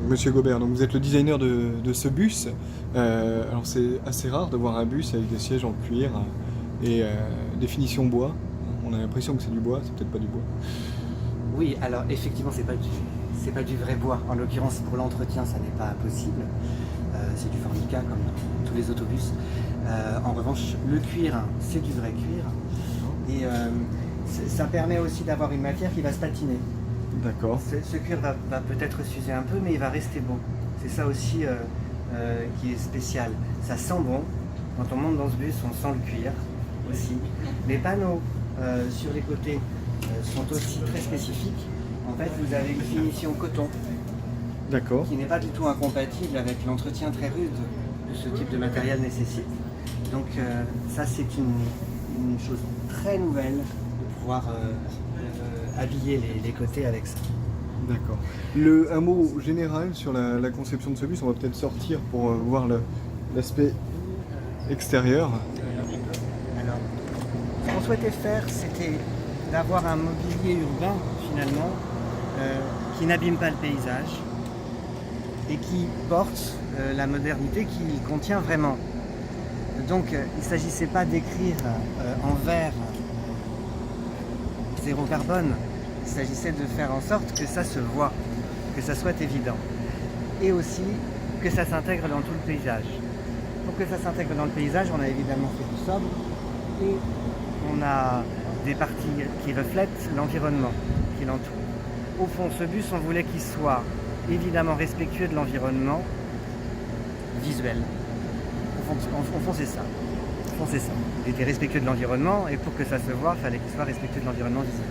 Monsieur Gobert, donc vous êtes le designer de ce bus. Alors c'est assez rare de voir un bus avec des sièges en cuir et des finitions bois. On a l'impression que c'est du bois, c'est peut-être pas du bois. Oui, alors effectivement, c'est pas du vrai bois. En l'occurrence, pour l'entretien, ça n'est pas possible. C'est du formica comme tous les autobus. En revanche, le cuir, c'est du vrai cuir. Et ça permet aussi d'avoir une matière qui va se patiner. D'accord. Ce cuir va peut-être s'user un peu, mais il va rester bon. C'est ça aussi qui est spécial. Ça sent bon. Quand on monte dans ce bus, on sent le cuir aussi. Les panneaux sur les côtés sont aussi très spécifiques. En fait, vous avez une finition coton D'accord. qui n'est pas du tout incompatible avec l'entretien très rude que ce type de matériel nécessite. Donc ça, c'est une chose très nouvelle de pouvoir habiller les côtés avec ça. D'accord. Un mot général sur la conception de ce bus, on va peut-être sortir pour voir l'aspect extérieur. Alors, ce qu'on souhaitait faire, c'était d'avoir un mobilier urbain, finalement, qui n'abîme pas le paysage et qui porte la modernité qu'il contient vraiment. Donc, il ne s'agissait pas d'écrire en vert zéro carbone, il s'agissait de faire en sorte que ça se voit, que ça soit évident. Et aussi que ça s'intègre dans tout le paysage. Pour que ça s'intègre dans le paysage, on a évidemment fait du sobre et on a des parties qui reflètent l'environnement qui l'entoure. Au fond, ce bus, on voulait qu'il soit évidemment respectueux de l'environnement visuel. Au fond, c'est ça. Au fond, c'est ça. Il était respectueux de l'environnement et pour que ça se voie, il fallait qu'il soit respectueux de l'environnement visuel.